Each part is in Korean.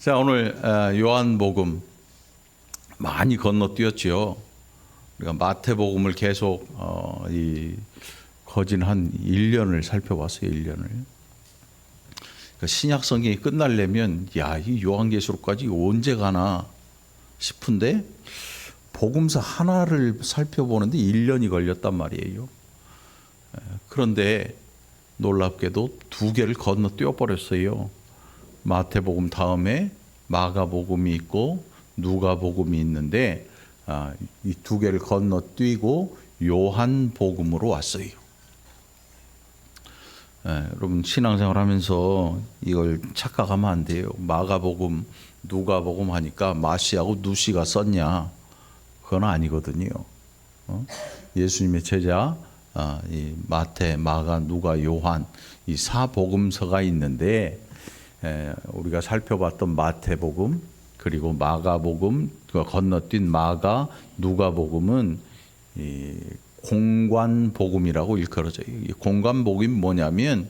자, 오늘 요한복음 많이 건너뛰었죠. 우리가 마태복음을 계속 거진 한 1년을 살펴봤어요. 1년을. 그러니까 신약 성경이 끝나려면 이 요한계시록까지 언제 가나 싶은데 복음서 하나를 살펴보는데 1년이 걸렸단 말이에요. 그런데 놀랍게도 두 개를 건너뛰어 버렸어요. 마태복음 다음에 마가복음이 있고 누가복음이 있는데 이 두 개를 건너뛰고 요한복음으로 왔어요. 여러분 신앙생활하면서 이걸 착각하면 안 돼요. 마가복음, 누가복음 하니까 마시하고 누시가 썼냐? 그건 아니거든요. 예수님의 제자 이 마태, 마가, 누가, 요한 이 사복음서가 있는데 우리가 살펴봤던 마태복음 그리고 마가복음 건너뛴 마가, 누가복음은 이 공관복음이라고 일컬어져요. 이 공관복음이 뭐냐면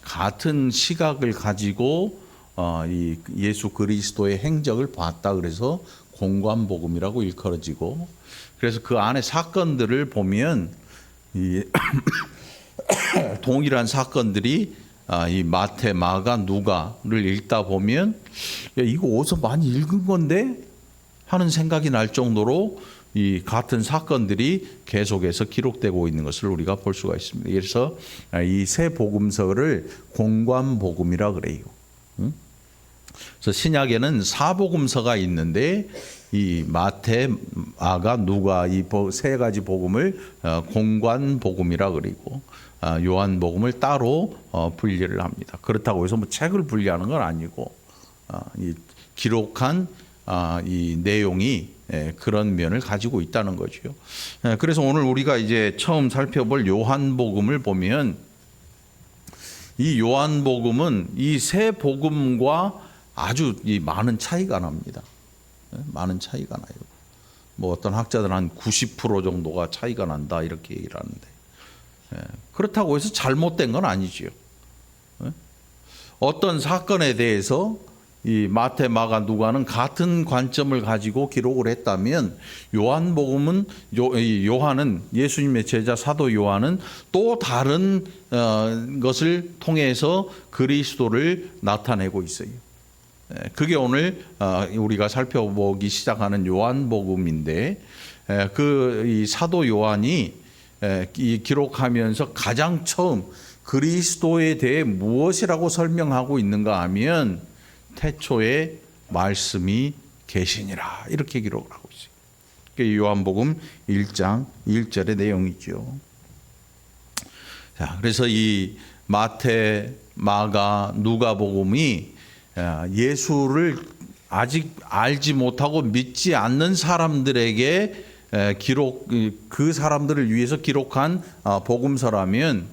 같은 시각을 가지고 이 예수 그리스도의 행적을 봤다 그래서 공관복음이라고 일컬어지고, 그래서 그 안에 사건들을 보면 이 동일한 사건들이 이 마태, 마가, 누가를 읽다 보면 이거 어디서 많이 읽은 건데 하는 생각이 날 정도로 이 같은 사건들이 계속해서 기록되고 있는 것을 우리가 볼 수가 있습니다. 그래서 이 세 복음서를 공관복음이라 그래요. 그래서 신약에는 사복음서가 있는데 이 마태, 마가, 누가 이 세 가지 복음을 공관복음이라 그리고 요한복음을 따로 분리를 합니다. 그렇다고 해서 뭐 책을 분리하는 건 아니고 이 기록한 이 내용이 그런 면을 가지고 있다는 거죠. 그래서 오늘 우리가 이제 처음 살펴볼 요한복음을 보면 이 요한복음은 이 세 복음과 아주 많은 차이가 납니다. 많은 차이가 나요. 뭐 어떤 학자들은 한 90% 정도가 차이가 난다 이렇게 얘기를 하는데 그렇다고 해서 잘못된 건 아니지요. 어떤 사건에 대해서 이 마태, 마가, 누가는 같은 관점을 가지고 기록을 했다면 요한복음은 요한은 예수님의 제자 사도 요한은 또 다른 것을 통해서 그리스도를 나타내고 있어요. 그게 오늘 우리가 살펴보기 시작하는 요한복음인데 이 사도 요한이 이 기록하면서 가장 처음 그리스도에 대해 무엇이라고 설명하고 있는가 하면 태초에 말씀이 계시니라 이렇게 기록을 하고 있어요. 그게 요한복음 1장 1절의 내용이죠. 자, 그래서 이 마태, 마가, 누가복음이 예수를 아직 알지 못하고 믿지 않는 사람들에게 그 사람들을 위해서 기록한 복음서라면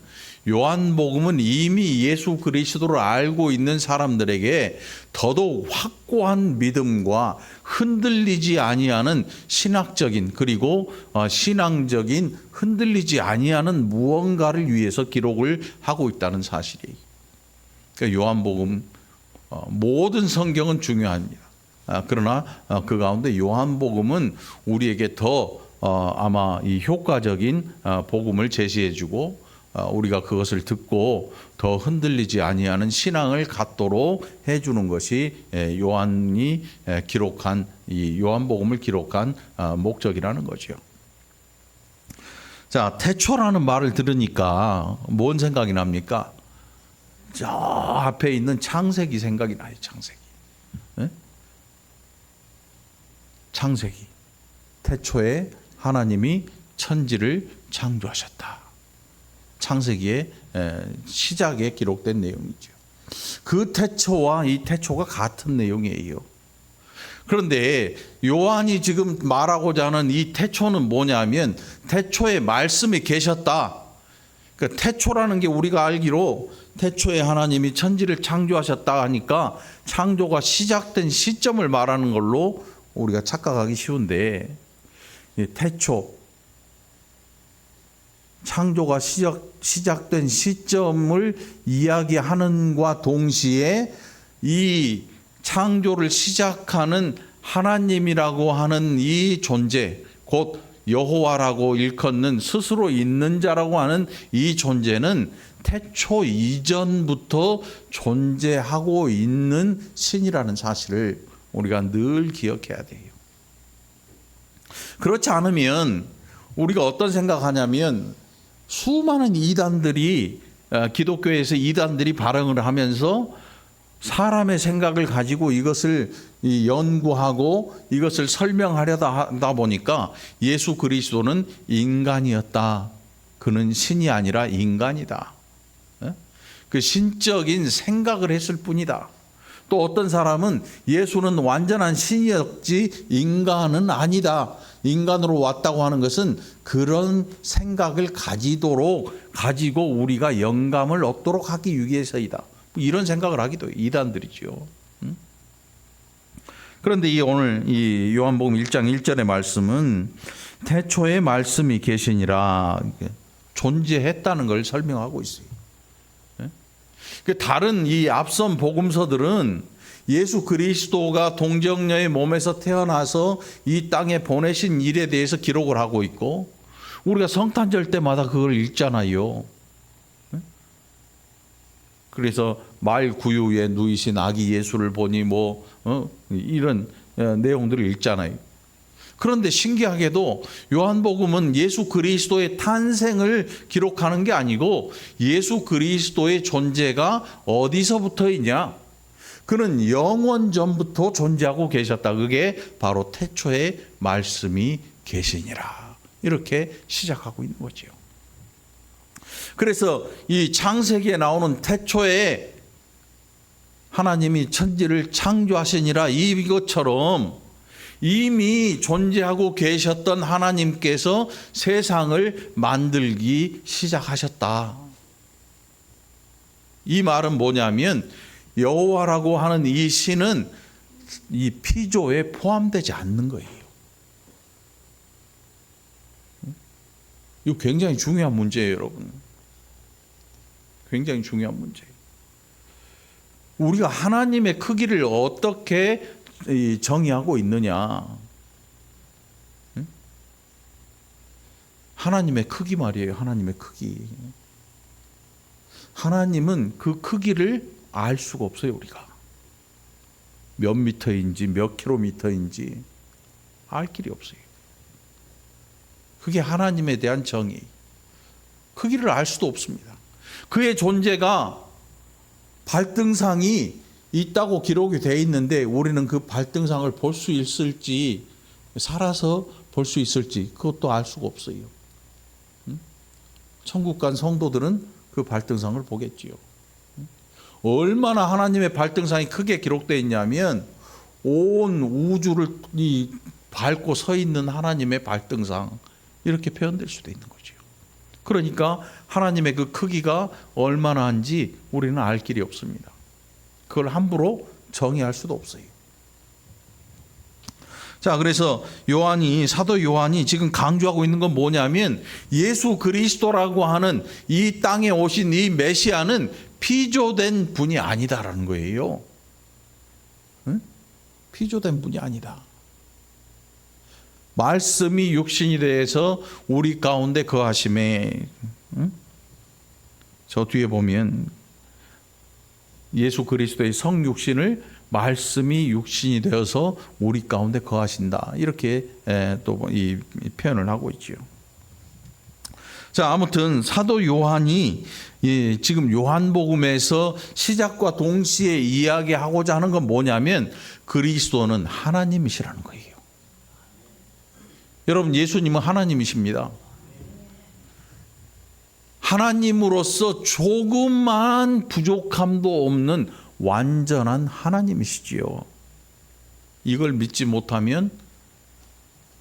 요한복음은 이미 예수 그리스도를 알고 있는 사람들에게 더더욱 확고한 믿음과 흔들리지 아니하는 신학적인 그리고 신앙적인 흔들리지 아니하는 무언가를 위해서 기록을 하고 있다는 사실이에요. 그러니까 요한복음 모든 성경은 중요합니다. 그러나 그 가운데 요한복음은 우리에게 더 아마 이 효과적인 복음을 제시해주고 우리가 그것을 듣고 더 흔들리지 아니하는 신앙을 갖도록 해주는 것이 요한이 기록한 이 요한복음을 기록한 목적이라는 거죠. 자, 태초라는 말을 들으니까 뭔 생각이 납니까? 저 앞에 있는 창세기 생각이 나요. 창세기. 네? 창세기. 태초에 하나님이 천지를 창조하셨다. 창세기의 시작에 기록된 내용이죠. 그 태초와 이 태초가 같은 내용이에요. 그런데 요한이 지금 말하고자 하는 이 태초는 뭐냐면 태초에 말씀이 계셨다. 그러니까 태초라는 게 우리가 알기로 태초에 하나님이 천지를 창조하셨다 하니까 창조가 시작된 시점을 말하는 걸로 우리가 착각하기 쉬운데 태초 창조가 시작된 시점을 이야기하는과 동시에 이 창조를 시작하는 하나님이라고 하는 이 존재, 곧 여호와라고 일컫는 스스로 있는 자라고 하는 이 존재는 태초 이전부터 존재하고 있는 신이라는 사실을 우리가 늘 기억해야 돼요. 그렇지 않으면 우리가 어떤 생각하냐면 수많은 이단들이 기독교에서 이단들이 발흥을 하면서 사람의 생각을 가지고 이것을 연구하고 이것을 설명하려다 하다 보니까 예수 그리스도는 인간이었다. 그는 신이 아니라 인간이다. 그 신적인 생각을 했을 뿐이다. 또 어떤 사람은 예수는 완전한 신이었지 인간은 아니다. 인간으로 왔다고 하는 것은 그런 생각을 가지고 우리가 영감을 얻도록 하기 위해서이다. 이런 생각을 하기도 이단들이죠. 그런데 오늘 이 요한복음 1장 1절의 말씀은 태초에 말씀이 계시니라 존재했다는 걸 설명하고 있어요. 다른 이 앞선 복음서들은 예수 그리스도가 동정녀의 몸에서 태어나서 이 땅에 보내신 일에 대해서 기록을 하고 있고 우리가 성탄절 때마다 그걸 읽잖아요. 그래서 말 구유에 누이신 아기 예수를 보니 이런 내용들을 읽잖아요. 그런데 신기하게도 요한복음은 예수 그리스도의 탄생을 기록하는 게 아니고 예수 그리스도의 존재가 어디서부터 있냐? 그는 영원 전부터 존재하고 계셨다. 그게 바로 태초에 말씀이 계시니라. 이렇게 시작하고 있는 거죠. 그래서 이 창세기에 나오는 태초에 하나님이 천지를 창조하시니라 이것처럼 이미 존재하고 계셨던 하나님께서 세상을 만들기 시작하셨다. 이 말은 뭐냐면 여호와라고 하는 이 신은 이 피조에 포함되지 않는 거예요. 이거 굉장히 중요한 문제예요, 여러분. 굉장히 중요한 문제예요. 우리가 하나님의 크기를 어떻게 정의하고 있느냐? 하나님의 크기 말이에요. 하나님의 크기. 하나님은 그 크기를 알 수가 없어요. 우리가 몇 미터인지 몇 킬로미터인지 알 길이 없어요. 그게 하나님에 대한 정의. 크기를 알 수도 없습니다. 그의 존재가 발등상이 있다고 기록이 되어 있는데 우리는 그 발등상을 볼 수 있을지 살아서 볼 수 있을지 그것도 알 수가 없어요. 천국 간 성도들은 그 발등상을 보겠지요. 얼마나 하나님의 발등상이 크게 기록되어 있냐면 온 우주를 밟고 서 있는 하나님의 발등상 이렇게 표현될 수도 있는 거죠. 그러니까 하나님의 그 크기가 얼마나 한지 우리는 알 길이 없습니다. 그걸 함부로 정의할 수도 없어요. 자, 그래서 사도 요한이 지금 강조하고 있는 건 뭐냐면 예수 그리스도라고 하는 이 땅에 오신 이 메시아는 피조된 분이 아니다라는 거예요. 응? 피조된 분이 아니다. 말씀이 육신이 되어서 우리 가운데 거하심에, 저 뒤에 보면 예수 그리스도의 성육신을 말씀이 육신이 되어서 우리 가운데 거하신다. 이렇게 또 이 표현을 하고 있죠. 자, 아무튼 사도 요한이 지금 요한복음에서 시작과 동시에 이야기하고자 하는 건 뭐냐면 그리스도는 하나님이시라는 거예요. 여러분, 예수님은 하나님이십니다. 하나님으로서 조금만 부족함도 없는 완전한 하나님이시지요. 이걸 믿지 못하면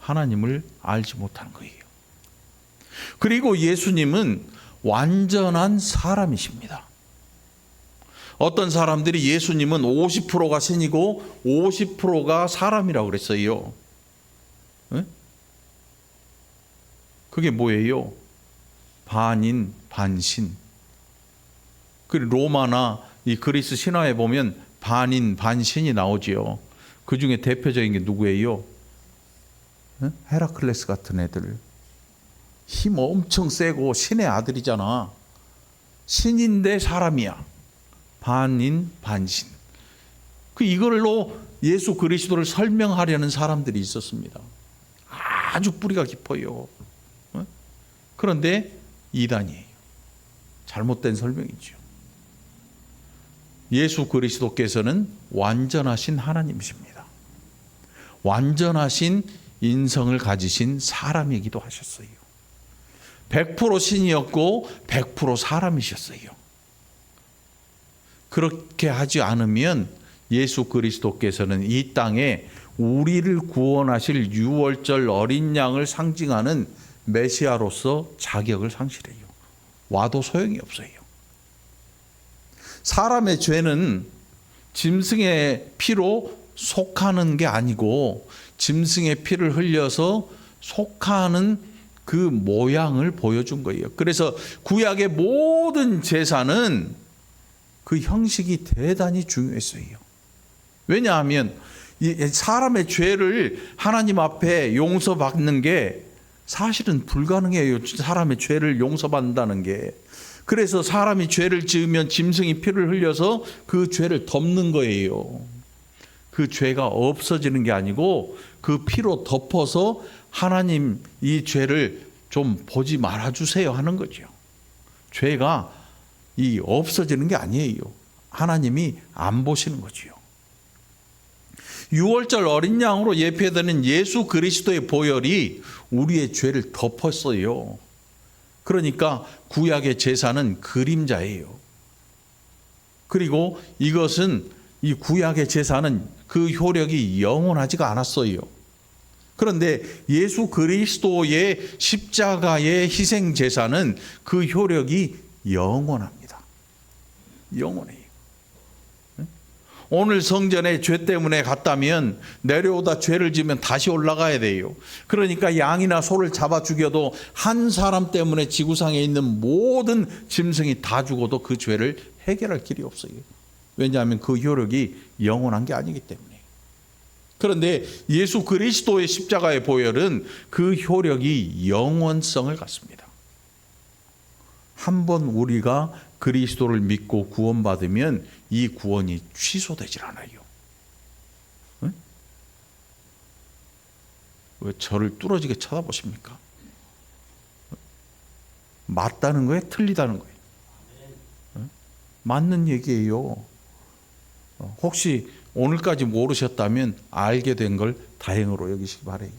하나님을 알지 못하는 거예요. 그리고 예수님은 완전한 사람이십니다. 어떤 사람들이 예수님은 50%가 신이고 50%가 사람이라고 그랬어요. 네? 그게 뭐예요? 반인 반신. 그리고 로마나 이 그리스 신화에 보면 반인 반신이 나오지요. 그 중에 대표적인 게 누구예요? 헤라클레스 같은 애들. 힘 엄청 세고 신의 아들이잖아. 신인데 사람이야. 반인 반신. 이걸로 예수 그리스도를 설명하려는 사람들이 있었습니다. 아주 뿌리가 깊어요. 그런데 이단이에요. 잘못된 설명이죠. 예수 그리스도께서는 완전하신 하나님이십니다. 완전하신 인성을 가지신 사람이기도 하셨어요. 100% 신이었고 100% 사람이셨어요. 그렇게 하지 않으면 예수 그리스도께서는 이 땅에 우리를 구원하실 유월절 어린 양을 상징하는 메시아로서 자격을 상실해요. 와도 소용이 없어요. 사람의 죄는 짐승의 피로 속하는 게 아니고 짐승의 피를 흘려서 속하는 그 모양을 보여준 거예요. 그래서 구약의 모든 제사는 그 형식이 대단히 중요했어요. 왜냐하면 사람의 죄를 하나님 앞에 용서받는 게 사실은 불가능해요. 사람의 죄를 용서받는다는 게. 그래서 사람이 죄를 지으면 짐승이 피를 흘려서 그 죄를 덮는 거예요. 그 죄가 없어지는 게 아니고 그 피로 덮어서 하나님 이 죄를 좀 보지 말아주세요 하는 거죠. 죄가 없어지는 게 아니에요. 하나님이 안 보시는 거지요. 유월절 어린 양으로 예표되는 예수 그리스도의 보혈이 우리의 죄를 덮었어요. 그러니까 구약의 제사는 그림자예요. 그리고 이것은 이 구약의 제사는 그 효력이 영원하지가 않았어요. 그런데 예수 그리스도의 십자가의 희생 제사는 그 효력이 영원합니다. 영원해요. 오늘 성전에 죄 때문에 갔다면 내려오다 죄를 지으면 다시 올라가야 돼요. 그러니까 양이나 소를 잡아 죽여도 한 사람 때문에 지구상에 있는 모든 짐승이 다 죽어도 그 죄를 해결할 길이 없어요. 왜냐하면 그 효력이 영원한 게 아니기 때문에. 그런데 예수 그리스도의 십자가의 보혈은 그 효력이 영원성을 갖습니다. 한번 우리가 그리스도를 믿고 구원받으면 이 구원이 취소되질 않아요. 응? 왜 저를 뚫어지게 쳐다보십니까? 맞다는 거예요? 틀리다는 거예요? 응? 맞는 얘기예요. 혹시 오늘까지 모르셨다면 알게 된 걸 다행으로 여기시기 바라요.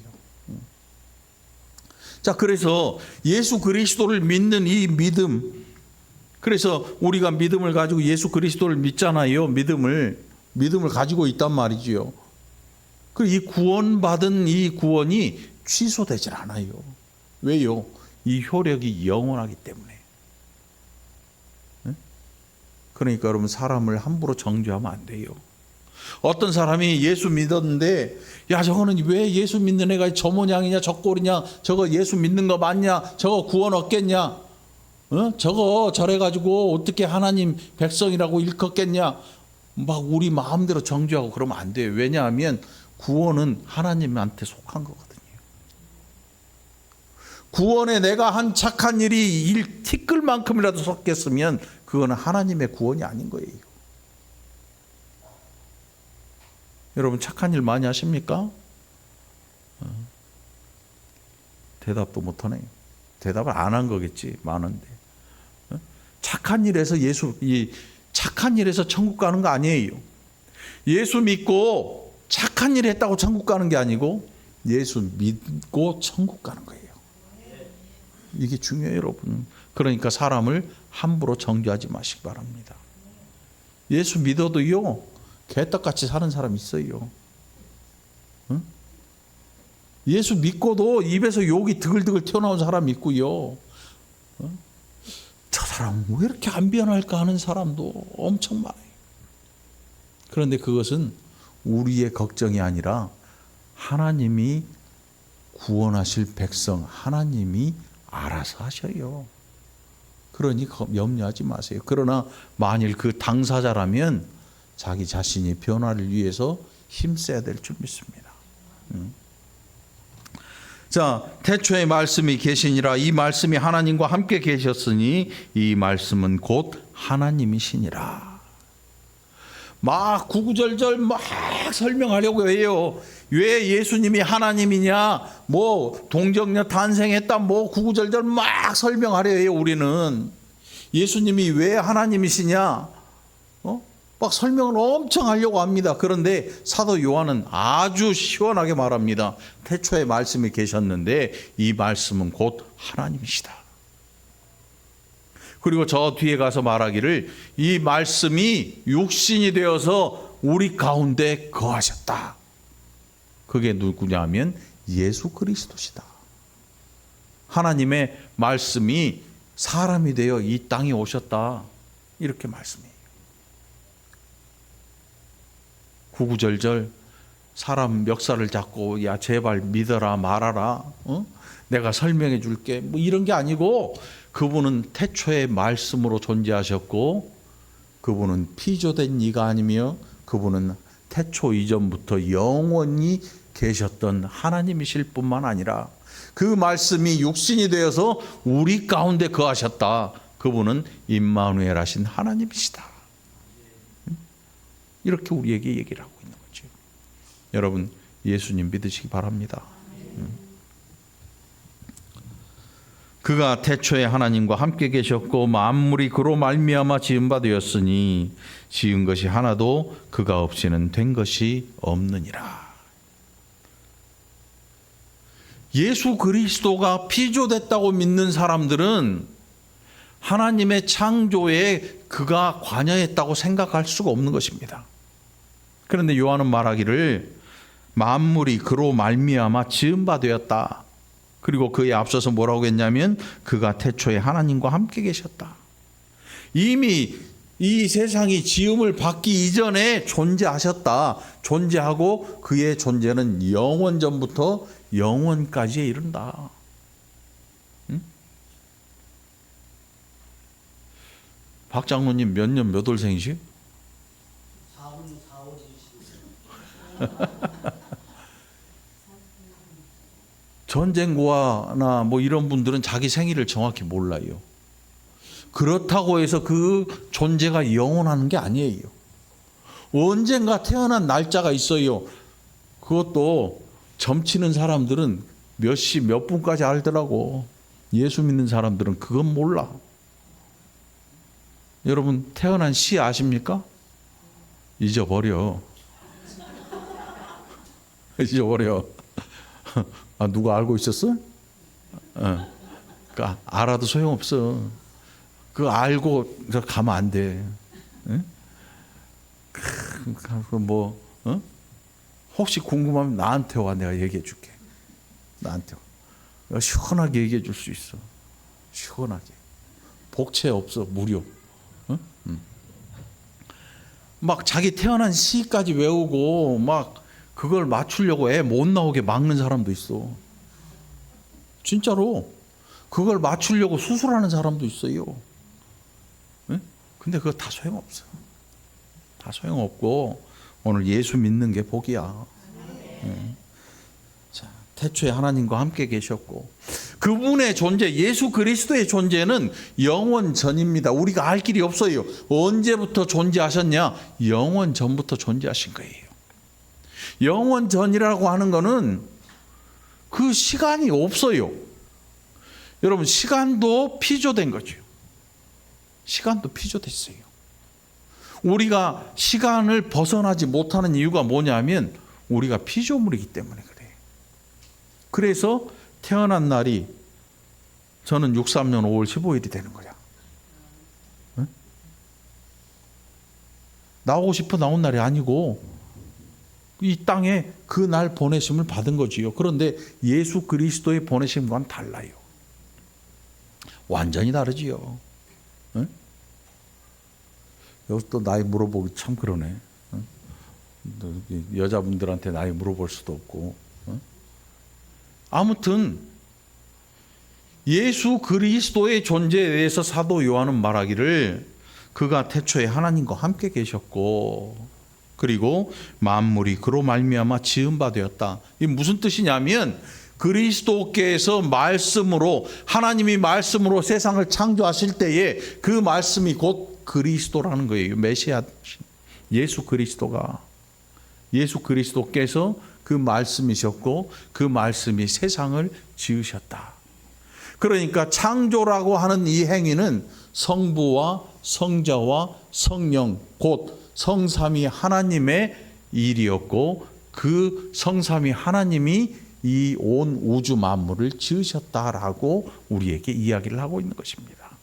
자, 그래서 예수 그리스도를 믿는 이 믿음, 그래서 우리가 믿음을 가지고 예수 그리스도를 믿잖아요. 믿음을 가지고 있단 말이지요. 이 구원받은 이 구원이 취소되질 않아요. 왜요? 이 효력이 영원하기 때문에. 그러니까 여러분, 사람을 함부로 정죄하면 안 돼요. 어떤 사람이 예수 믿었는데, 야, 저거는 왜 예수 믿는 애가 저 모양이냐, 저 꼴이냐, 저거 예수 믿는 거 맞냐, 저거 구원 얻겠냐, 저거 저래가지고 어떻게 하나님 백성이라고 일컫겠냐, 막 우리 마음대로 정죄하고 그러면 안 돼요. 왜냐하면 구원은 하나님한테 속한 거거든요. 구원에 내가 한 착한 일이 티끌만큼이라도 섞였으면 그거는 하나님의 구원이 아닌 거예요. 여러분, 착한 일 많이 하십니까? 대답도 못하네. 대답을 안 한 거겠지, 많은데. 착한 일에서 착한 일에서 천국 가는 거 아니에요. 예수 믿고 착한 일 했다고 천국 가는 게 아니고 예수 믿고 천국 가는 거예요. 이게 중요해요, 여러분. 그러니까 사람을 함부로 정죄하지 마시기 바랍니다. 예수 믿어도요, 개떡같이 사는 사람 있어요. 응? 예수 믿고도 입에서 욕이 드글드글 튀어나온 사람 있고요. 응? 저 사람 왜 이렇게 안 변할까 하는 사람도 엄청 많아요. 그런데 그것은 우리의 걱정이 아니라 하나님이 구원하실 백성, 하나님이 알아서 하셔요. 그러니 염려하지 마세요. 그러나 만일 그 당사자라면 자기 자신이 변화를 위해서 힘써야 될 줄 믿습니다. 자, 태초에 말씀이 계시니라. 이 말씀이 하나님과 함께 계셨으니 이 말씀은 곧 하나님이시니라. 막 구구절절 막 설명하려고 해요. 왜 예수님이 하나님이냐, 뭐 동정녀 탄생했다, 뭐 구구절절 막 설명하려 해요. 우리는 예수님이 왜 하나님이시냐, 막 설명을 엄청 하려고 합니다. 그런데 사도 요한은 아주 시원하게 말합니다. 태초에 말씀이 계셨는데 이 말씀은 곧 하나님이시다. 그리고 저 뒤에 가서 말하기를 이 말씀이 육신이 되어서 우리 가운데 거하셨다. 그게 누구냐면 예수 그리스도시다. 하나님의 말씀이 사람이 되어 이 땅에 오셨다. 이렇게 말씀해요. 구구절절 사람 멱살을 잡고 야 제발 믿어라 말아라, 내가 설명해 줄게, 뭐 이런 게 아니고 그분은 태초의 말씀으로 존재하셨고 그분은 피조된 이가 아니며 그분은 태초 이전부터 영원히 계셨던 하나님이실 뿐만 아니라 그 말씀이 육신이 되어서 우리 가운데 거하셨다. 그분은 임마누엘 하신 하나님이시다. 이렇게 우리에게 얘기를 하고 있는 거죠. 여러분, 예수님 믿으시기 바랍니다. 그가 태초에 하나님과 함께 계셨고 만물이 그로 말미암아 지은 바 되었으니 지은 것이 하나도 그가 없이는 된 것이 없느니라. 예수 그리스도가 피조됐다고 믿는 사람들은 하나님의 창조에 그가 관여했다고 생각할 수가 없는 것입니다. 그런데 요한은 말하기를 만물이 그로 말미암아 지은 바 되었다. 그리고 그에 앞서서 뭐라고 했냐면 그가 태초에 하나님과 함께 계셨다. 이미 이 세상이 지음을 받기 이전에 존재하셨다. 존재하고 그의 존재는 영원 전부터 영원까지에 이른다. 박 장로님 몇 년 몇 월생이시? 4월 전쟁고아나 뭐 이런 분들은 자기 생일을 정확히 몰라요. 그렇다고 해서 그 존재가 영원하는 게 아니에요. 언젠가 태어난 날짜가 있어요. 그것도 점치는 사람들은 몇 시 몇 분까지 알더라고. 예수 믿는 사람들은 그건 몰라. 여러분 태어난 시 아십니까? 잊어버려. 잊어버려. 아, 누가 알고 있었어? 그러니까 알아도 소용없어. 그거 알고 가면 안 돼. 뭐 혹시 궁금하면 나한테 와. 내가 얘기해 줄게. 나한테 와. 시원하게 얘기해 줄 수 있어. 시원하게. 복채 없어. 무료. 막 자기 태어난 시까지 외우고 막 그걸 맞추려고 애 못 나오게 막는 사람도 있어. 진짜로 그걸 맞추려고 수술하는 사람도 있어요. 근데 그거 다 소용없어. 다 소용없고 오늘 예수 믿는 게 복이야. 자, 태초에 하나님과 함께 계셨고 그분의 존재, 예수 그리스도의 존재는 영원 전입니다. 우리가 알 길이 없어요. 언제부터 존재하셨냐? 영원 전부터 존재하신 거예요. 영원 전이라고 하는 거는 그 시간이 없어요. 여러분 시간도 피조된 거죠. 시간도 피조됐어요. 우리가 시간을 벗어나지 못하는 이유가 뭐냐면 우리가 피조물이기 때문에 그래요. 그래서 태어난 날이 저는 63년 5월 15일이 되는 거야. 응? 나오고 싶어 나온 날이 아니고 이 땅에 그 날 보내심을 받은 거지요. 그런데 예수 그리스도의 보내심과는 달라요. 완전히 다르지요. 응? 여기서 또 나이 물어보기 참 그러네. 응? 여자분들한테 나이 물어볼 수도 없고. 응? 아무튼 예수 그리스도의 존재에 대해서 사도 요한은 말하기를 그가 태초에 하나님과 함께 계셨고 그리고 만물이 그로 말미암아 지은 바 되었다. 이게 무슨 뜻이냐면 그리스도께서 말씀으로, 하나님이 말씀으로 세상을 창조하실 때에 그 말씀이 곧 그리스도라는 거예요. 메시아 예수 그리스도께서 그 말씀이셨고 그 말씀이 세상을 지으셨다. 그러니까 창조라고 하는 이 행위는 성부와 성자와 성령 곧 성삼위 하나님의 일이었고 그 성삼위 하나님이 이 온 우주 만물을 지으셨다라고 우리에게 이야기를 하고 있는 것입니다.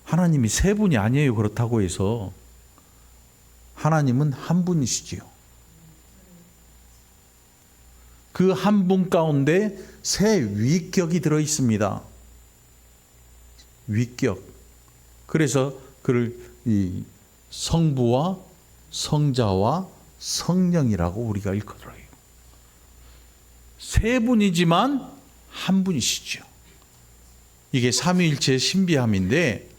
하나님이 세 분이 아니에요. 그렇다고 해서 하나님은 한 분이시지요. 그 한 분 가운데 세 위격이 들어 있습니다. 위격. 그래서 그를 이 성부와 성자와 성령이라고 우리가 일컬어요. 세 분이지만 한 분이시죠. 이게 삼위일체의 신비함인데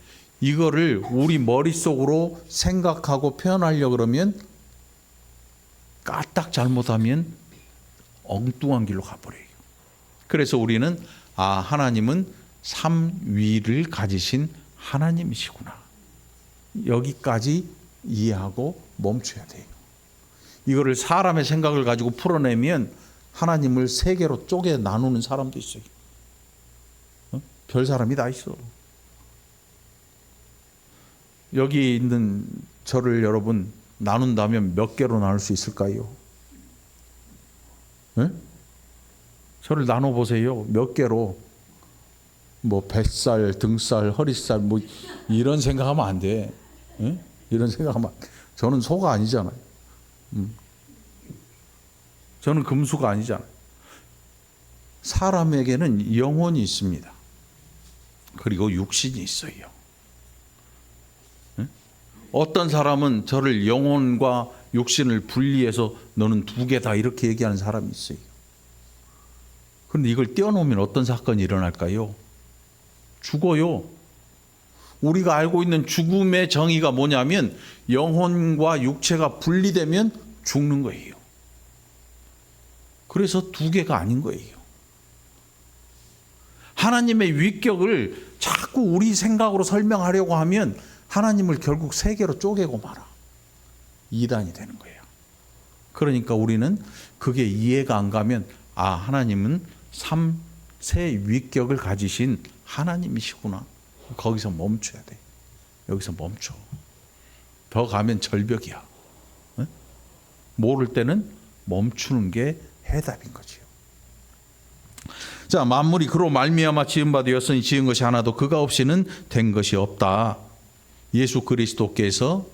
이거를 우리 머릿속으로 생각하고 표현하려고 그러면 까딱 잘못하면 엉뚱한 길로 가버려요. 그래서 우리는 하나님은 삼위를 가지신 하나님이시구나. 여기까지 이해하고 멈춰야 돼요. 이거를 사람의 생각을 가지고 풀어내면 하나님을 세 개로 쪼개 나누는 사람도 있어요. 별 사람이 다 있어. 여기 있는 저를 여러분 나눈다면 몇 개로 나눌 수 있을까요? 네? 저를 나눠보세요. 몇 개로. 뭐 뱃살, 등살, 허리살 뭐 이런 생각하면 안 돼. 네? 이런 생각하면 저는 소가 아니잖아요. 저는 금수가 아니잖아요. 사람에게는 영혼이 있습니다. 그리고 육신이 있어요. 네? 어떤 사람은 저를 영혼과 육신을 분리해서 너는 두 개다 이렇게 얘기하는 사람이 있어요. 그런데 이걸 떼어놓으면 어떤 사건이 일어날까요? 죽어요. 우리가 알고 있는 죽음의 정의가 뭐냐면 영혼과 육체가 분리되면 죽는 거예요. 그래서 두 개가 아닌 거예요. 하나님의 위격을 자꾸 우리 생각으로 설명하려고 하면 하나님을 결국 세 개로 쪼개고 말아. 이단이 되는 거예요. 그러니까 우리는 그게 이해가 안 가면 하나님은 세 위격을 가지신 하나님이시구나. 거기서 멈춰야 돼. 여기서 멈춰. 더 가면 절벽이야. 네? 모를 때는 멈추는 게 해답인 거지요. 자, 만물이 그로 말미암아 지은 바 되었으니 지은 것이 하나도 그가 없이는 된 것이 없다. 예수 그리스도께서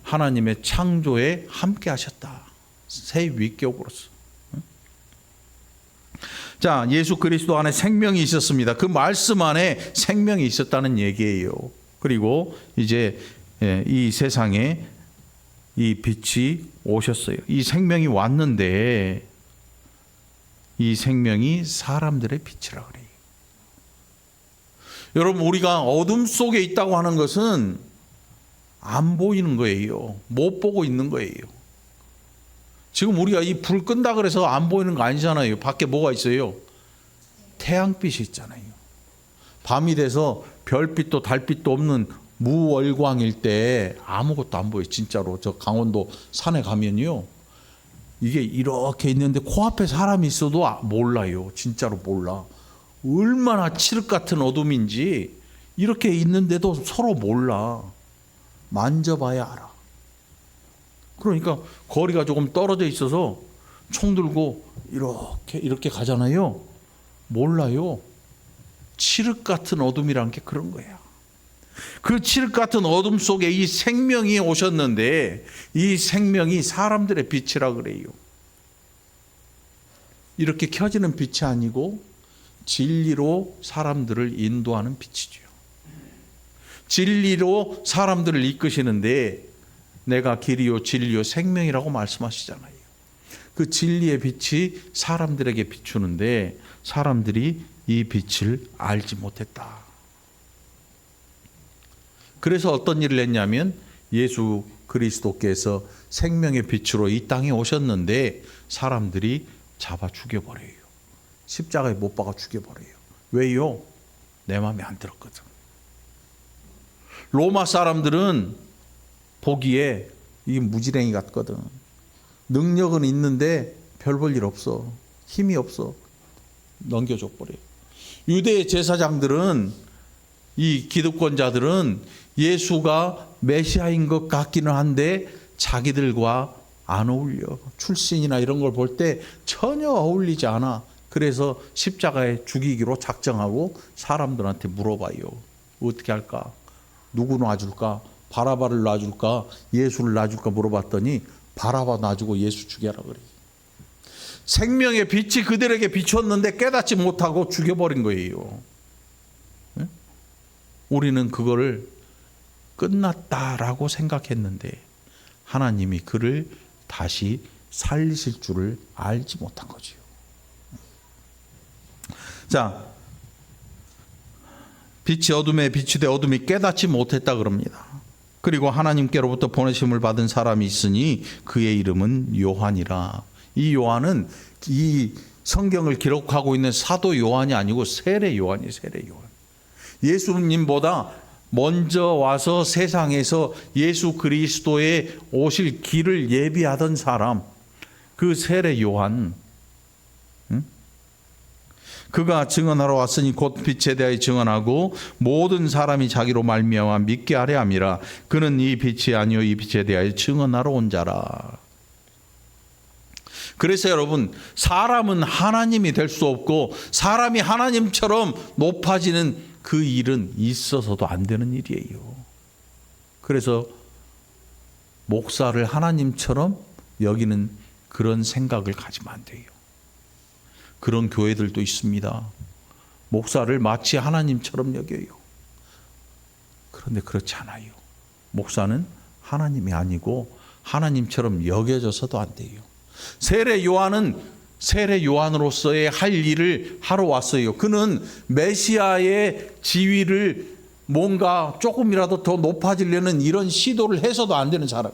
하나님의 창조에 함께 하셨다. 새 위격으로서. 자, 예수 그리스도 안에 생명이 있었습니다. 그 말씀 안에 생명이 있었다는 얘기예요. 그리고 이제 이 세상에 이 빛이 오셨어요. 이 생명이 왔는데 이 생명이 사람들의 빛이라 그래요. 여러분, 우리가 어둠 속에 있다고 하는 것은 안 보이는 거예요. 못 보고 있는 거예요. 지금 우리가 이 불 끈다 그래서 안 보이는 거 아니잖아요. 밖에 뭐가 있어요? 태양빛이 있잖아요. 밤이 돼서 별빛도 달빛도 없는 무월광일 때 아무것도 안 보여요. 진짜로. 저 강원도 산에 가면요, 이게 이렇게 있는데 코앞에 사람이 있어도 몰라요. 진짜로 몰라. 얼마나 칠흑 같은 어둠인지 이렇게 있는데도 서로 몰라. 만져봐야 알아. 그러니까 거리가 조금 떨어져 있어서 총 들고 이렇게 가잖아요. 몰라요. 칠흑 같은 어둠이란 게 그런 거야. 그 칠흑 같은 어둠 속에 이 생명이 오셨는데 이 생명이 사람들의 빛이라 그래요. 이렇게 켜지는 빛이 아니고 진리로 사람들을 인도하는 빛이죠. 진리로 사람들을 이끄시는데 내가 길이요 진리요 생명이라고 말씀하시잖아요. 그 진리의 빛이 사람들에게 비추는데 사람들이 이 빛을 알지 못했다. 그래서 어떤 일을 했냐면 예수 그리스도께서 생명의 빛으로 이 땅에 오셨는데 사람들이 잡아 죽여버려요. 십자가에 못 박아 죽여버려요. 왜요? 내 마음에 안 들었거든. 로마 사람들은 보기에 이게 무지랭이 같거든. 능력은 있는데 별 볼 일 없어. 힘이 없어. 넘겨줘 버려요. 유대 제사장들은, 이 기득권자들은 예수가 메시아인 것 같기는 한데 자기들과 안 어울려. 출신이나 이런 걸 볼 때 전혀 어울리지 않아. 그래서 십자가에 죽이기로 작정하고 사람들한테 물어봐요. 어떻게 할까? 누구 놔줄까? 바라바를 놔줄까? 예수를 놔줄까? 물어봤더니 바라바 놔주고 예수 죽여라 그래. 생명의 빛이 그들에게 비쳤는데 깨닫지 못하고 죽여버린 거예요. 우리는 그거를 끝났다라고 생각했는데 하나님이 그를 다시 살리실 줄을 알지 못한 거지요. 자, 빛이 어둠에 비추되 어둠이 깨닫지 못했다 그럽니다. 그리고 하나님께로부터 보내심을 받은 사람이 있으니 그의 이름은 요한이라. 이 요한은 이 성경을 기록하고 있는 사도 요한이 아니고 세례 요한이 세례 요한. 예수님보다 먼저 와서 세상에서 예수 그리스도의 오실 길을 예비하던 사람, 그 세례 요한. 그가 증언하러 왔으니 곧 빛에 대하여 증언하고 모든 사람이 자기로 말미암아 믿게 하려 함이라. 그는 이 빛이 아니요 이 빛에 대하여 증언하러 온 자라. 그래서 여러분, 사람은 하나님이 될 수 없고 사람이 하나님처럼 높아지는 그 일은 있어서도 안 되는 일이에요. 그래서 목사를 하나님처럼 여기는 그런 생각을 가지면 안 돼요. 그런 교회들도 있습니다. 목사를 마치 하나님처럼 여겨요. 그런데 그렇지 않아요. 목사는 하나님이 아니고 하나님처럼 여겨져서도 안 돼요. 세례 요한은 세례 요한으로서의 할 일을 하러 왔어요. 그는 메시아의 지위를 뭔가 조금이라도 더 높아지려는 이런 시도를 해서도 안 되는 사람.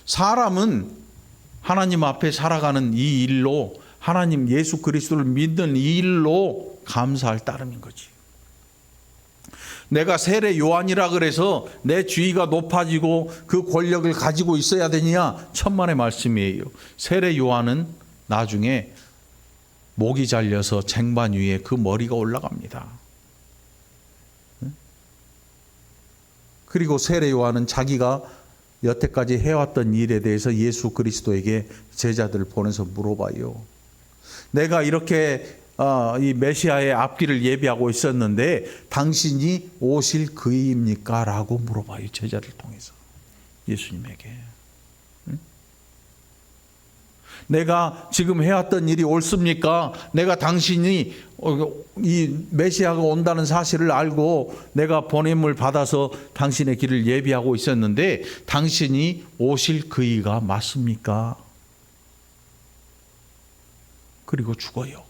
사람은 하나님 앞에 살아가는 이 일로, 하나님 예수 그리스도를 믿는 이 일로 감사할 따름인 거지. 내가 세례 요한이라 그래서 내 지위가 높아지고 그 권력을 가지고 있어야 되냐? 천만의 말씀이에요. 세례 요한은 나중에 목이 잘려서 쟁반 위에 그 머리가 올라갑니다. 그리고 세례 요한은 자기가 여태까지 해왔던 일에 대해서 예수 그리스도에게 제자들을 보내서 물어봐요. 내가 이렇게 이 메시아의 앞길을 예비하고 있었는데 당신이 오실 그이입니까? 라고 물어봐요. 제자를 통해서 예수님에게. 내가 지금 해왔던 일이 옳습니까? 내가 당신이 이 메시아가 온다는 사실을 알고 내가 보냄을 받아서 당신의 길을 예비하고 있었는데 당신이 오실 그이가 맞습니까? 그리고 죽어요.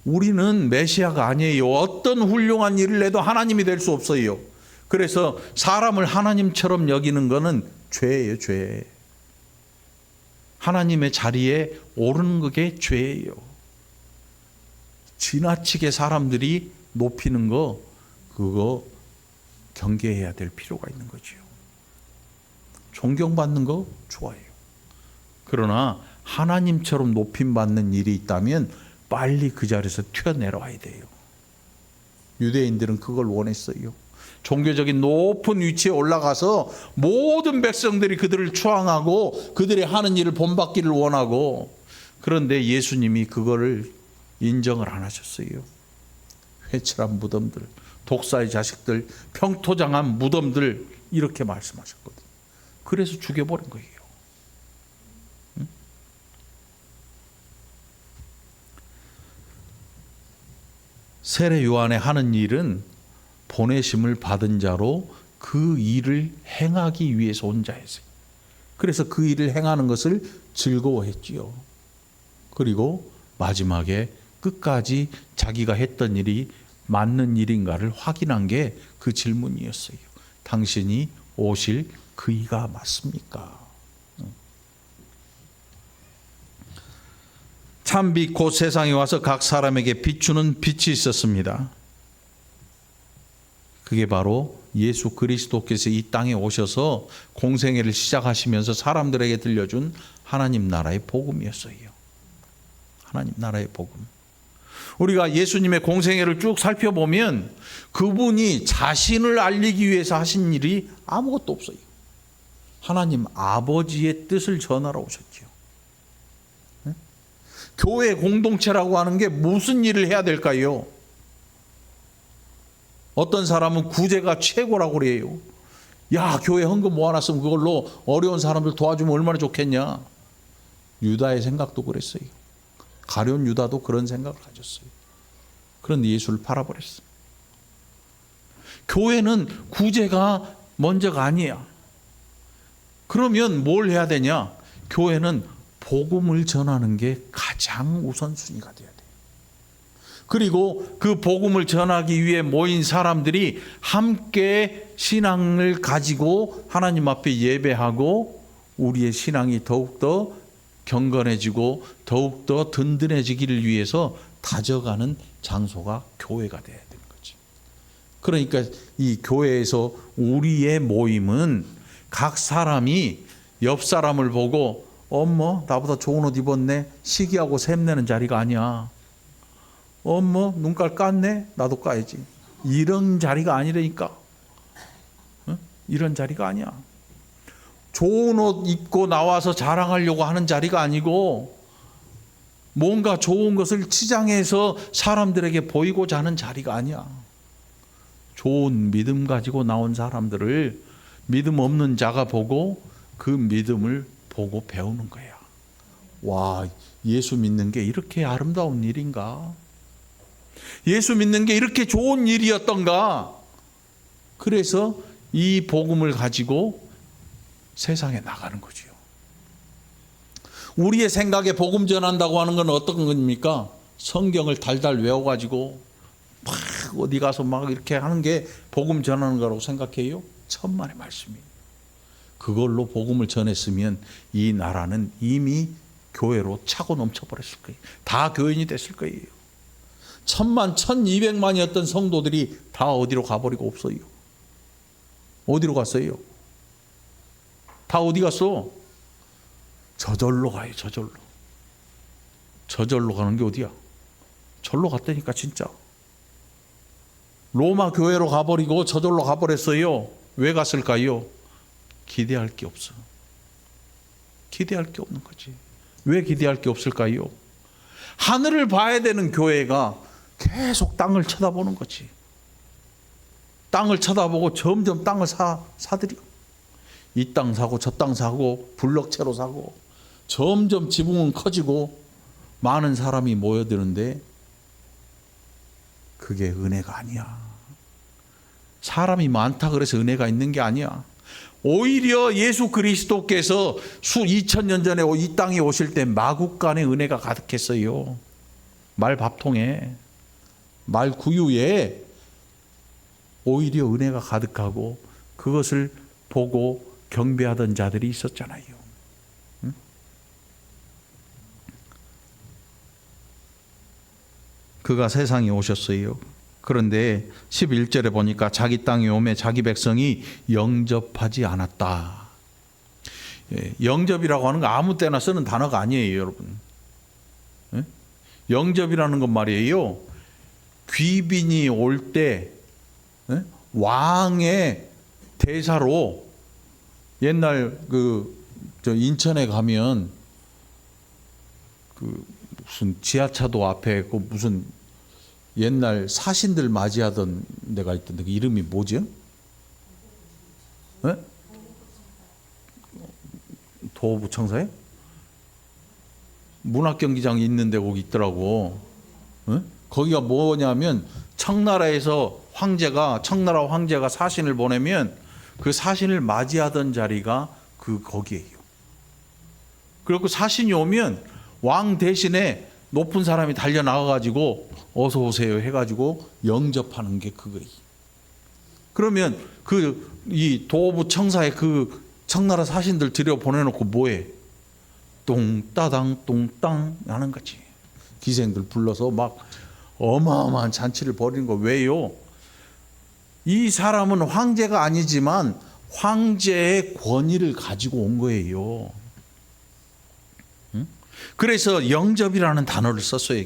우리는 메시아가 아니에요. 어떤 훌륭한 일을 해도 하나님이 될 수 없어요. 그래서 사람을 하나님처럼 여기는 것은 죄예요, 죄. 하나님의 자리에 오르는 그게 죄예요. 지나치게 사람들이 높이는 거, 그거 경계해야 될 필요가 있는 거죠. 존경받는 거 좋아요. 그러나 하나님처럼 높임받는 일이 있다면 빨리 그 자리에서 튀어내려와야 돼요. 유대인들은 그걸 원했어요. 종교적인 높은 위치에 올라가서 모든 백성들이 그들을 추앙하고 그들이 하는 일을 본받기를 원하고, 그런데 예수님이 그거를 인정을 안 하셨어요. 회칠한 무덤들, 독사의 자식들, 평토장한 무덤들, 이렇게 말씀하셨거든요. 그래서 죽여버린 거예요. 세례 요한의 하는 일은 보내심을 받은 자로 그 일을 행하기 위해서 온 자였어요. 그래서 그 일을 행하는 것을 즐거워했지요. 그리고 마지막에 끝까지 자기가 했던 일이 맞는 일인가를 확인한 게 그 질문이었어요. 당신이 오실 그이가 맞습니까? 참빛 곧 세상에 와서 각 사람에게 비추는 빛이 있었습니다. 그게 바로 예수 그리스도께서 이 땅에 오셔서 공생애를 시작하시면서 사람들에게 들려준 하나님 나라의 복음이었어요. 하나님 나라의 복음. 우리가 예수님의 공생애를 쭉 살펴보면 그분이 자신을 알리기 위해서 하신 일이 아무것도 없어요. 하나님 아버지의 뜻을 전하러 오셨죠. 교회 공동체라고 하는 게 무슨 일을 해야 될까요? 어떤 사람은 구제가 최고라고 그래요. 야, 교회 헌금 모아놨으면 그걸로 어려운 사람들 도와주면 얼마나 좋겠냐. 유다의 생각도 그랬어요. 가룟 유다도 그런 생각을 가졌어요. 그런데 예수를 팔아버렸어요. 교회는 구제가 먼저가 아니야. 그러면 뭘 해야 되냐? 교회는 복음을 전하는 게 가장 우선순위가 돼야 돼. 그리고 그 복음을 전하기 위해 모인 사람들이 함께 신앙을 가지고 하나님 앞에 예배하고 우리의 신앙이 더욱더 경건해지고 더욱더 든든해지기를 위해서 다져가는 장소가 교회가 돼야 되는 거지. 그러니까 이 교회에서 우리의 모임은 각 사람이 옆 사람을 보고 어머 나보다 좋은 옷 입었네 시기하고 샘내는 자리가 아니야. 어머 눈깔 깠네 나도 까야지. 이런 자리가 아니라니까. 응? 이런 자리가 아니야. 좋은 옷 입고 나와서 자랑하려고 하는 자리가 아니고 뭔가 좋은 것을 치장해서 사람들에게 보이고자 하는 자리가 아니야. 좋은 믿음 가지고 나온 사람들을 믿음 없는 자가 보고 그 믿음을 보고 배우는 거야. 와, 예수 믿는 게 이렇게 아름다운 일인가? 예수 믿는 게 이렇게 좋은 일이었던가? 그래서 이 복음을 가지고 세상에 나가는 거죠. 우리의 생각에 복음 전한다고 하는 건 어떤 겁니까? 성경을 달달 외워가지고 막 어디 가서 막 이렇게 하는 게 복음 전하는 거라고 생각해요? 천만의 말씀이에요. 그걸로 복음을 전했으면 이 나라는 이미 교회로 차고 넘쳐버렸을 거예요. 다 교인이 됐을 거예요. 1000만, 1200만이었던 성도들이 다 어디로 가버리고 없어요. 어디로 갔어요? 다 어디 갔어? 저절로 가요. 저절로. 저절로 가는 게 어디야? 절로 갔다니까 진짜. 로마 교회로 가버리고 저절로 가버렸어요. 왜 갔을까요? 기대할 게 없어. 기대할 게 없는 거지. 왜 기대할 게 없을까요? 하늘을 봐야 되는 교회가 계속 땅을 쳐다보는 거지. 땅을 쳐다보고 점점 땅을 사들여. 이 땅 사고 저 땅 사고 블럭채로 사고 점점 지붕은 커지고 많은 사람이 모여드는데 그게 은혜가 아니야. 사람이 많다 그래서 은혜가 있는 게 아니야. 오히려 예수 그리스도께서 2000년 전에 이 땅에 오실 때 마국간에 은혜가 가득했어요. 말 밥통에 말 구유에 오히려 은혜가 가득하고 그것을 보고 경배하던 자들이 있었잖아요. 응? 그가 세상에 오셨어요. 그런데 11절에 보니까 자기 땅에 오매 자기 백성이 영접하지 않았다. 예, 영접이라고 하는 거 아무 때나 쓰는 단어가 아니에요, 여러분. 예? 영접이라는 건 말이에요. 귀빈이 올 때 예? 왕의 대사로 옛날 저 인천에 가면 무슨 지하차도 앞에 무슨 옛날 사신들 맞이하던 데가 있던데 그 이름이 뭐죠? 네? 도부청사에? 문학경기장이 있는데 거기 있더라고. 네? 거기가 뭐냐면 청나라 황제가 사신을 보내면 그 사신을 맞이하던 자리가 거기에요. 그리고 사신이 오면 왕 대신에 높은 사람이 달려나가가지고 어서 오세요 해가지고 영접하는 게 그거예요. 그러면 이 도부 청사에 그 청나라 사신들 들여 보내놓고 뭐해? 똥따당 똥땅 하는 거지. 기생들 불러서 막 어마어마한 잔치를 벌이는 거. 왜요? 이 사람은 황제가 아니지만 황제의 권위를 가지고 온 거예요. 그래서 영접이라는 단어를 썼어요.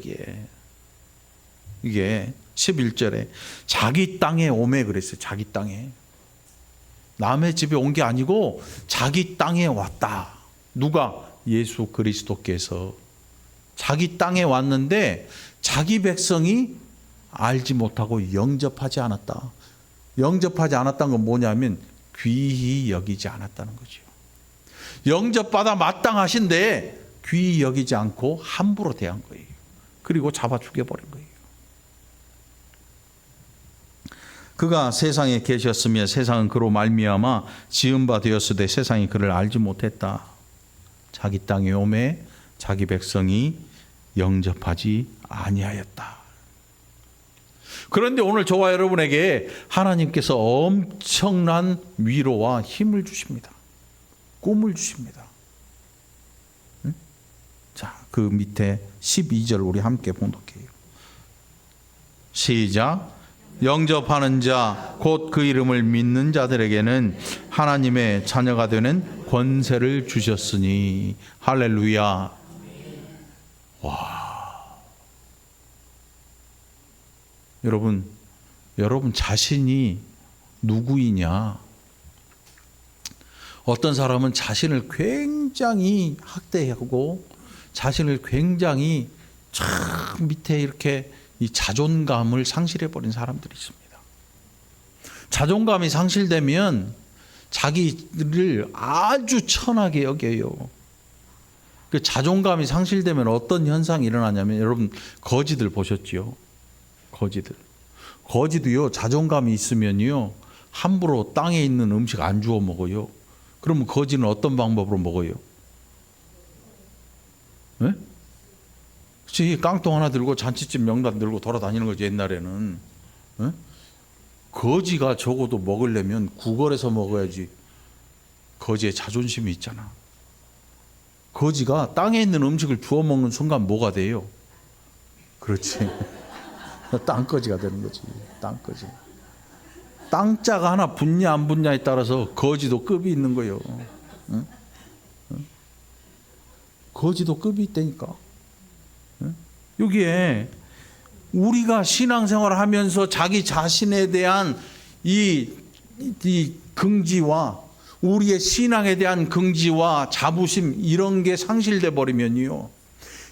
이게 11절에 자기 땅에 오매 그랬어요. 자기 땅에. 남의 집에 온 게 아니고 자기 땅에 왔다. 누가? 예수 그리스도께서 자기 땅에 왔는데 자기 백성이 알지 못하고 영접하지 않았다. 영접하지 않았다는 건 뭐냐면 귀히 여기지 않았다는 거죠. 영접받아 마땅하신데 귀히 여기지 않고 함부로 대한 거예요. 그리고 잡아 죽여버린 거예요. 그가 세상에 계셨으며 세상은 그로 말미암아 지은 바 되었으되 세상이 그를 알지 못했다. 자기 땅에 오매 자기 백성이 영접하지 아니하였다. 그런데 오늘 저와 여러분에게 하나님께서 엄청난 위로와 힘을 주십니다. 꿈을 주십니다. 자, 그 밑에 12절 우리 함께 봉독해요. 시작. 영접하는 자 곧 그 이름을 믿는 자들에게는 하나님의 자녀가 되는 권세를 주셨으니. 할렐루야. 와. 여러분 자신이 누구이냐? 어떤 사람은 자신을 굉장히 학대하고 자신을 굉장히 참 밑에 이렇게 이 자존감을 상실해버린 사람들이 있습니다. 자존감이 상실되면 자기를 아주 천하게 여겨요. 그 자존감이 상실되면 어떤 현상이 일어나냐면, 여러분 거지들 보셨지요? 거지도요 자존감이 있으면요 함부로 땅에 있는 음식 안 주워 먹어요. 그러면 거지는 어떤 방법으로 먹어요? 네? 그치, 깡통 하나 들고 잔치집 명단 들고 돌아다니는 거지 옛날에는. 네? 거지가 적어도 먹으려면 구걸해서 먹어야지. 거지의 자존심이 있잖아. 거지가 땅에 있는 음식을 주워 먹는 순간 뭐가 돼요? 그렇지. 땅거지가 되는 거지. 땅거지. 땅자가 하나 붙냐 안 붙냐에 따라서 거지도 급이 있는 거예요. 응? 응? 거지도 급이 있다니까. 응? 여기에 우리가 신앙생활을 하면서 자기 자신에 대한 이 긍지와 우리의 신앙에 대한 긍지와 자부심 이런 게 상실돼 버리면요,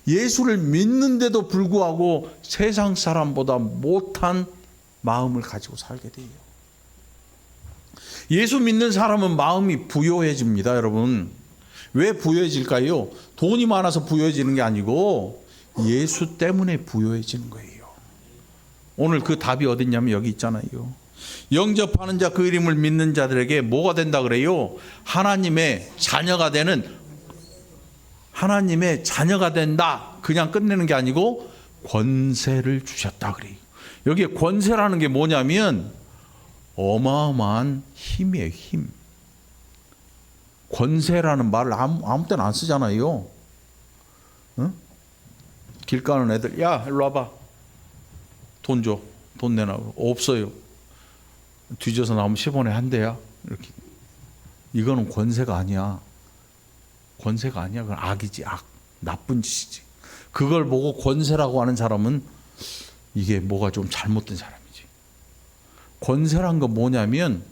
예수를 믿는데도 불구하고 세상 사람보다 못한 마음을 가지고 살게 돼요. 예수 믿는 사람은 마음이 부요해집니다, 여러분. 왜 부요해질까요? 돈이 많아서 부요해지는 게 아니고 예수 때문에 부요해지는 거예요. 오늘 그 답이 어디 있냐면 여기 있잖아요. 영접하는 자 그 이름을 믿는 자들에게 뭐가 된다 그래요? 하나님의 자녀가 된다. 그냥 끝내는 게 아니고 권세를 주셨다 그래요. 여기에 권세라는 게 뭐냐면 어마어마한 힘이에요. 힘. 권세라는 말을 아무 때나 안 쓰잖아요. 응? 길 가는 애들, 야 일로 와봐, 돈 줘, 돈 내놔. 없어요. 뒤져서 나오면 10원에 한 대야. 이렇게. 이거는 권세가 아니야. 권세가 아니야. 그건 악이지. 악. 나쁜 짓이지. 그걸 보고 권세라고 하는 사람은 이게 뭐가 좀 잘못된 사람이지. 권세란 건 뭐냐면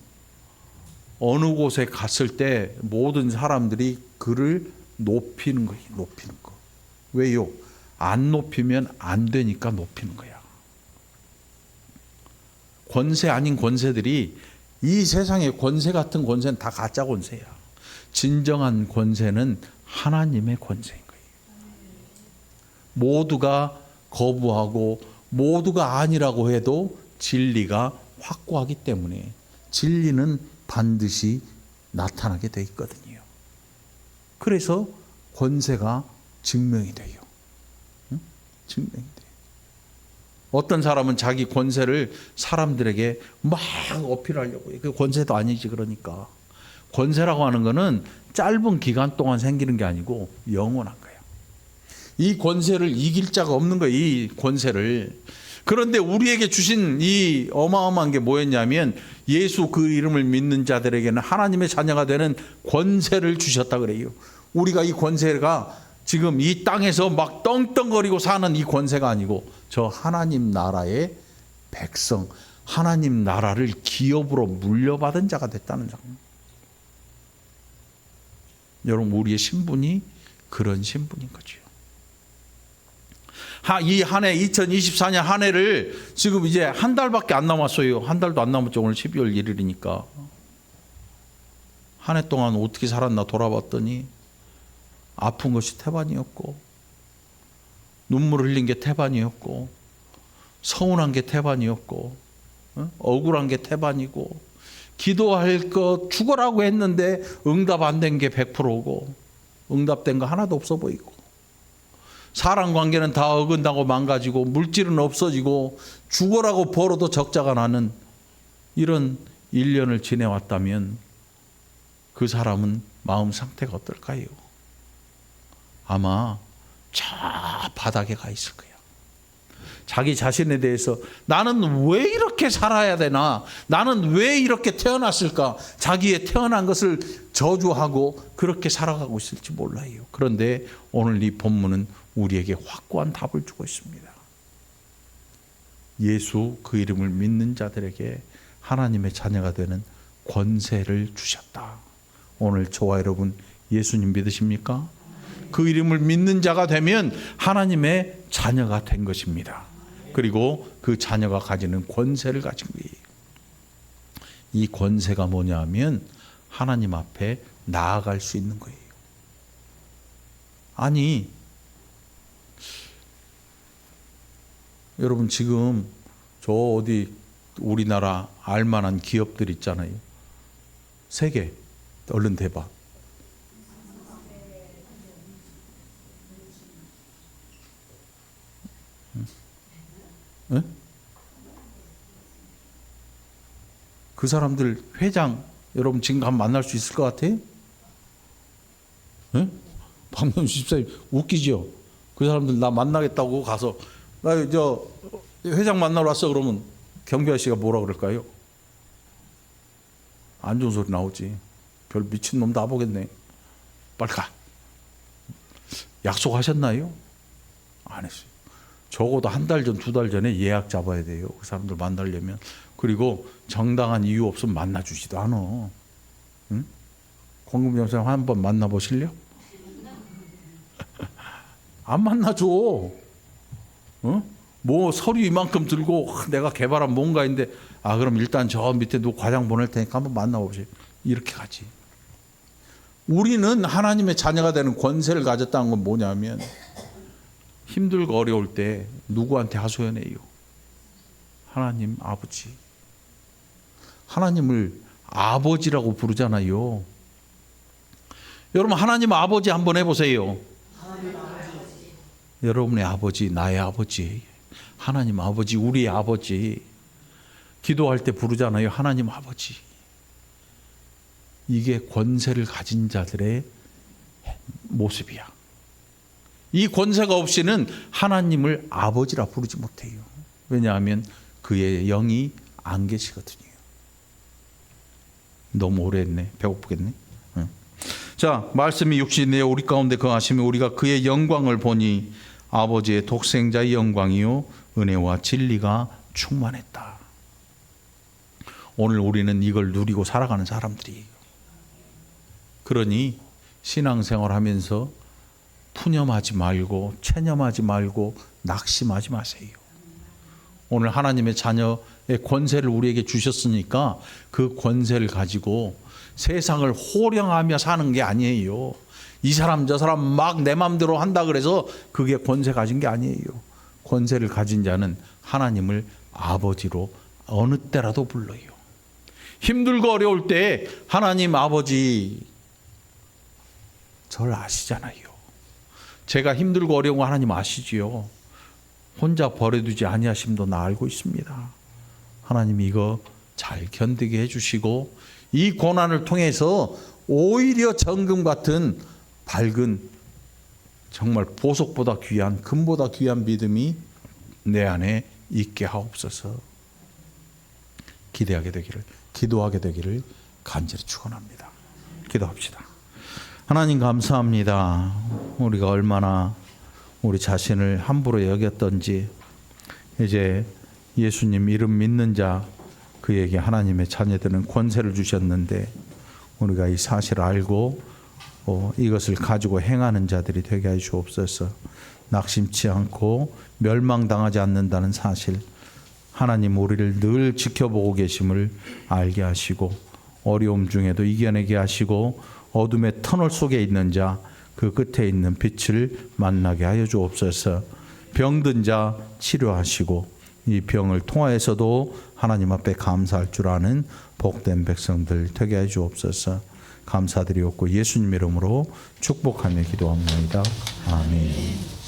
어느 곳에 갔을 때 모든 사람들이 그를 높이는 거예요. 높이는 거. 왜요? 안 높이면 안 되니까 높이는 거야. 권세 아닌 권세들이, 이 세상의 권세 같은 권세는 다 가짜 권세야. 진정한 권세는 하나님의 권세인 거예요. 모두가 거부하고 모두가 아니라고 해도 진리가 확고하기 때문에 진리는 반드시 나타나게 돼 있거든요. 그래서 권세가 증명이 돼요. 증명이 돼. 어떤 사람은 자기 권세를 사람들에게 막 어필하려고 해요. 그 권세도 아니지. 그러니까 권세라고 하는 거는 짧은 기간 동안 생기는 게 아니고 영원한 거예요. 이 권세를 이길 자가 없는 거예요. 이 권세를. 그런데 우리에게 주신 이 어마어마한 게 뭐였냐면 예수 그 이름을 믿는 자들에게는 하나님의 자녀가 되는 권세를 주셨다 그래요. 우리가 이 권세가 지금 이 땅에서 막 떵떵거리고 사는 이 권세가 아니고 저 하나님 나라의 백성, 하나님 나라를 기업으로 물려받은 자가 됐다는 점. 여러분, 우리의 신분이 그런 신분인 거죠. 이 한 해 2024년 한 해를 지금 이제 한 달밖에 안 남았어요. 한 달도 안 남았죠. 오늘 12월 1일이니까. 한 해 동안 어떻게 살았나 돌아봤더니 아픈 것이 태반이었고 눈물을 흘린 게 태반이었고 서운한 게 태반이었고 억울한 게 태반이고 기도할 것 죽어라고 했는데 응답 안 된 게 100%고 응답된 거 하나도 없어 보이고 사람 관계는 다 어긋나고 망가지고 물질은 없어지고 죽어라고 벌어도 적자가 나는 이런 1년을 지내왔다면 그 사람은 마음 상태가 어떨까요? 아마 저 바닥에 가 있을 거예요. 자기 자신에 대해서 나는 왜 이렇게 살아야 되나? 나는 왜 이렇게 태어났을까? 자기의 태어난 것을 저주하고 그렇게 살아가고 있을지 몰라요. 그런데 오늘 이 본문은 우리에게 확고한 답을 주고 있습니다. 예수 그 이름을 믿는 자들에게 하나님의 자녀가 되는 권세를 주셨다. 오늘 저와 여러분 예수님 믿으십니까? 그 이름을 믿는 자가 되면 하나님의 자녀가 된 것입니다. 그리고 그 자녀가 가지는 권세를 가진 거예요. 이 권세가 뭐냐 하면 하나님 앞에 나아갈 수 있는 거예요. 아니, 여러분 지금 저 어디 우리나라 알만한 기업들 있잖아요. 세계 얼른 대박. 네? 그 사람들 회장 여러분 지금 가면 만날 수 있을 것 같아요? 네? 박명수 집사님 웃기죠? 그 사람들 나 만나겠다고 가서 나 저 회장 만나러 왔어 그러면 경비 아저씨가 뭐라 그럴까요? 안 좋은 소리 나오지. 별 미친놈 다 보겠네. 빨리 가. 약속하셨나요? 안 했어요. 적어도 한 달 전, 두 달 전에 예약 잡아야 돼요. 그 사람들 만나려면. 그리고 정당한 이유 없으면 만나주지도 않아. 응? 권금 전사님 한번 만나보실래요? 안 만나줘. 어? 뭐 서류 이만큼 들고 내가 개발한 뭔가인데 그럼 일단 저 밑에 누구 과장 보낼 테니까 한번 만나보세요. 이렇게 가지. 우리는 하나님의 자녀가 되는 권세를 가졌다는 건 뭐냐면 힘들고 어려울 때 누구한테 하소연해요? 하나님 아버지. 하나님을 아버지라고 부르잖아요. 여러분 하나님 아버지 한번 해보세요. 여러분의 아버지, 나의 아버지, 하나님 아버지, 우리의 아버지. 기도할 때 부르잖아요. 하나님 아버지. 이게 권세를 가진 자들의 모습이야. 이 권세가 없이는 하나님을 아버지라 부르지 못해요. 왜냐하면 그의 영이 안 계시거든요. 너무 오래 했네. 배고프겠네. 자, 말씀이 육신이 되어 우리 가운데 거하시며 우리가 그의 영광을 보니 아버지의 독생자의 영광이요 은혜와 진리가 충만했다. 오늘 우리는 이걸 누리고 살아가는 사람들이에요. 그러니 신앙생활하면서 푸념하지 말고 체념하지 말고 낙심하지 마세요. 오늘 하나님의 자녀의 권세를 우리에게 주셨으니까 그 권세를 가지고 세상을 호령하며 사는 게 아니에요. 이 사람 저 사람 막 내 마음대로 한다 그래서 그게 권세 가진 게 아니에요. 권세를 가진 자는 하나님을 아버지로 어느 때라도 불러요. 힘들고 어려울 때 하나님 아버지 저를 아시잖아요. 제가 힘들고 어려운 거 하나님 아시지요. 혼자 버려두지 아니하심도 나 알고 있습니다. 하나님 이거 잘 견디게 해주시고 이 고난을 통해서 오히려 정금 같은 밝은 정말 보석보다 귀한 금보다 귀한 믿음이 내 안에 있게 하옵소서. 기대하게 되기를 기도하게 되기를 간절히 축원합니다. 기도합시다. 하나님 감사합니다. 우리가 얼마나 우리 자신을 함부로 여겼던지 이제 예수님 이름 믿는 자 그에게 하나님의 자녀들은 권세를 주셨는데 우리가 이 사실을 알고 이것을 가지고 행하는 자들이 되게 해 주옵소서. 낙심치 않고 멸망당하지 않는다는 사실 하나님 우리를 늘 지켜보고 계심을 알게 하시고 어려움 중에도 이겨내게 하시고 어둠의 터널 속에 있는 자 그 끝에 있는 빛을 만나게 하여 주옵소서. 병든 자 치료하시고 이 병을 통하여서도 하나님 앞에 감사할 줄 아는 복된 백성들 되게 해 주옵소서. 감사드리옵고 예수님 이름으로 축복하며 기도합니다. 아멘.